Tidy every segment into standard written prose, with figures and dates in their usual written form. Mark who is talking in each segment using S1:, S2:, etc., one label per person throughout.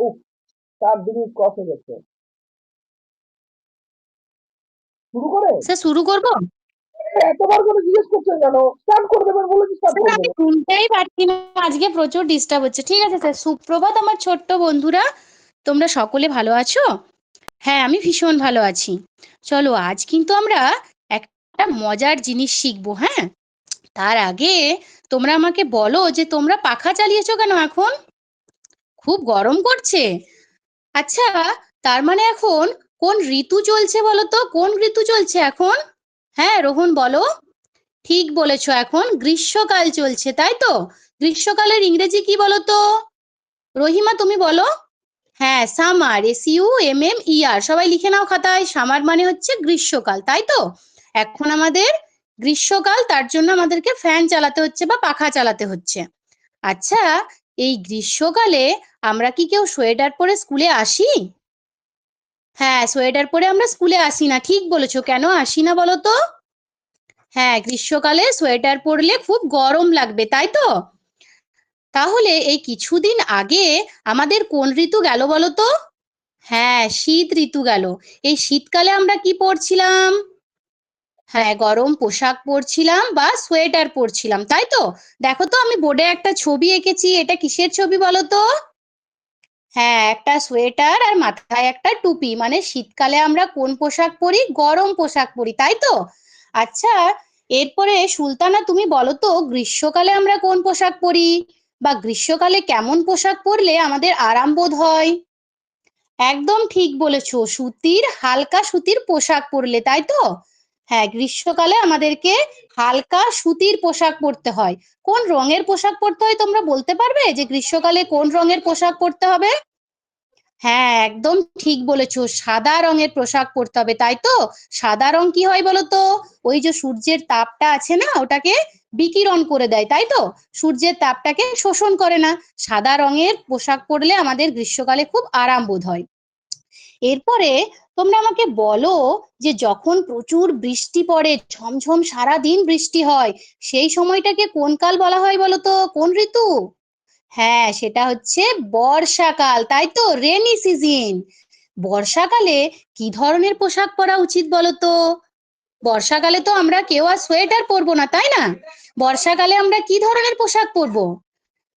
S1: উফ, 4 minute cross হয়ে যাচ্ছে। শুরু করে?
S2: স্যার শুরু করব?
S1: এতবার করে জিজ্ঞেস করছেন কেন? স্টার্ট করে দেবেন বলেছি, স্টার্ট
S2: স্যার
S1: করে
S2: আমি
S1: দেবেন।
S2: শুনতেই পাচ্ছি না, আজকে প্রচুর ডিস্টার্ব হচ্ছে। ঠিক আছে স্যার, সুপ্রভাত আমার ছোট্ট বন্ধুরা, তোমরা সকলে ভালো আছো? হ্যাঁ, আমি ভীষণ ভালো আছি। চলো আজ কিন্তু আমরা একটা মজার জিনিস শিখবো, হ্যাঁ? তার আগে তোমরা আমাকে বলো যে তোমরা পাখা চালিয়েছো কেন এখন? খুব গরম করছে? আচ্ছা, তার মানে এখন কোন ঋতু চলছে বলো তো? কোন ঋতু চলছে এখন? হ্যাঁ রোহন বলো। ঠিক বলেছো, এখন গ্রীষ্মকাল চলছে, তাই তো? গ্রীষ্মকালের ইংরেজি কি বলো তো? রহিমা তুমি বলো। হ্যাঁ, সামার, SUMMER, সবাই লিখে নাও খাতায়। সামার মানে হচ্ছে গ্রীষ্মকাল, তাই তো? এখন আমাদের গ্রীষ্মকাল, তার জন্য আমাদেরকে ফ্যান চালাতে হচ্ছে বা পাখা চালাতে হচ্ছে। আচ্ছা, এই গ্রীষ্মকালে আমরা কি কেউ সোয়েটার পরে স্কুলে আসি? হ্যাঁ, সোয়েটার পরে আমরা স্কুলে আসি না, ঠিক বলেছো। কেন আসি না বলো তো? হ্যাঁ, গ্রীষ্মকালে সোয়েটার পরলে খুব গরম লাগবে, তাই তো? তাহলে এই কিছুদিন আগে আমাদের কোন ঋতু গেল বলো তো? হ্যাঁ, শীত ঋতু গেল। এই শীতকালে আমরা কি পরছিলাম? হ্যাঁ, গরম পোশাক পরছিলাম বা সোয়েটার পরছিলাম, তাই তো? দেখো তো, আমি বোর্ডে একটা ছবি এঁকেছি, এটা কিসের ছবি বলো তো? হ্যাঁ, একটা সোয়েটার আর মাথায় একটা টুপি, মানে শীতকালে আমরা কোন পোশাক পরি? গরম পোশাক পরি, তাই তো? আচ্ছা, এরপরে সুলতানা তুমি বলো তো, গ্রীষ্মকালে আমরা কোন পোশাক পরি? বা গ্রীষ্মকালে কেমন পোশাক পরলে আমাদের আরাম বোধ হয়? একদম ঠিক বলেছো, সুতির, হালকা সুতির পোশাক পরলে, তাই তো? হ্যাঁ, গ্রীষ্মকালে আমাদেরকে হালকা সুতির পোশাক পরতে হয়। কোন রঙের পোশাক পরতে হয় তোমরা বলতে পারবে যে গ্রীষ্মকালে কোন রঙের পোশাক পরতে হবে? হ্যাঁ, একদম ঠিক বলেছো, সাদা রঙের পোশাক পরতে হবে, তাই তো? সাদা রং কি হয় বলো তো? ওই যে সূর্যের তাপটা আছে না, ওটাকে বিকিরণ করে দেয়, তাই তো? সূর্যের তাপটাকে শোষণ করে না। সাদা রঙের পোশাক পরলে আমাদের গ্রীষ্মকালে খুব আরাম বোধ হয়। এরপরে তোমরা আমাকে বলো যে যখন প্রচুর বৃষ্টি পড়ে, ঝমঝম সারা দিন বৃষ্টি হয়, সেই সময়টাকে কোন কাল বলা হয় বলো তো? কোন ঋতু? হ্যাঁ, সেটা হচ্ছে বর্ষাকাল, তাই তো? Rainy season. বর্ষাকালে কি ধরনের পোশাক পরা উচিত বলো তো? বর্ষাকালে তো আমরা কেউ আর সোয়েটার পরবো না, তাই না? বর্ষাকালে আমরা কি ধরনের পোশাক পরবো?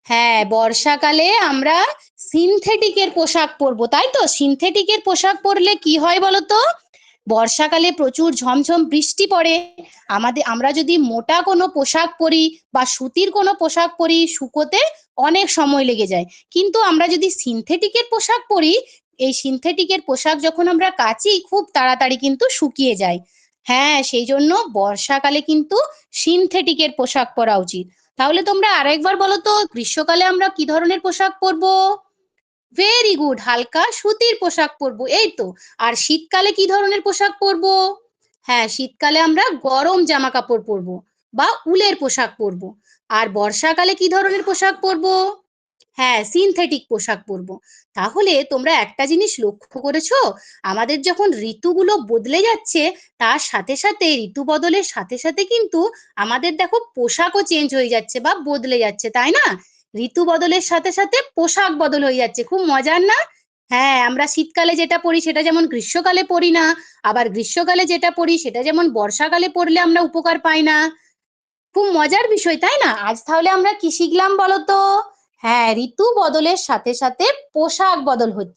S2: হ্যাঁ, বর্ষাকালে আমরা সিনথেটিকের পোশাক পরবো, তাই তো? সিনথেটিকের পোশাক পরলে কি হয় বলো তো? বর্ষাকালে প্রচুর ঝমঝম বৃষ্টি পড়ে, আমরা যদি মোটা কোনো পোশাক পরি বা সুতির কোনো পোশাক পরি, শুকোতে অনেক সময় লেগে যায়। কিন্তু আমরা যদি সিনথেটিকের পোশাক পরি, এই সিনথেটিকের পোশাক যখন আমরা কাচি, খুব তাড়াতাড়ি কিন্তু শুকিয়ে যায়। হ্যাঁ, সেই জন্য বর্ষাকালে কিন্তু সিনথেটিকের পোশাক পরা উচিত। তাহলে তোমরা আরেকবার বলো তো, গ্রীষ্মকালে আমরা কি ধরনের পোশাক পরবো? ভেরি গুড, হালকা সুতির পোশাক পরবো, এই তো। আর শীতকালে কি ধরনের পোশাক পরবো? হ্যাঁ, শীতকালে আমরা গরম জামা কাপড় পরবো বা উলের পোশাক পরবো। আর বর্ষাকালে কি ধরনের পোশাক পরবো? হ্যাঁ, সিনথেটিক পোশাক পরবো। তাহলে তোমরা একটা জিনিস লক্ষ্য করেছো, আমাদের যখন ঋতুগুলো বদলে যাচ্ছে, তার সাথে সাথে, ঋতু বদলের সাথে সাথে কিন্তু আমাদের দেখো পোশাকও চেঞ্জ হয়ে যাচ্ছে বা বদলে যাচ্ছে, তাই না? ঋতু বদলের সাথে সাথে পোশাক বদল হয়ে যাচ্ছে, খুব মজার না? হ্যাঁ, আমরা শীতকালে যেটা পরি সেটা যেমন গ্রীষ্মকালে পরি না, আবার গ্রীষ্মকালে যেটা পরি সেটা যেমন বর্ষাকালে পরলে আমরা উপকার পাই না। খুব মজার বিষয়, তাই না? আজ তাহলে আমরা কি শিখলাম বলো তো? হ্যাঁ, ঋতু বদলের সাথে সাথে পোশাক বদল হচ্ছে।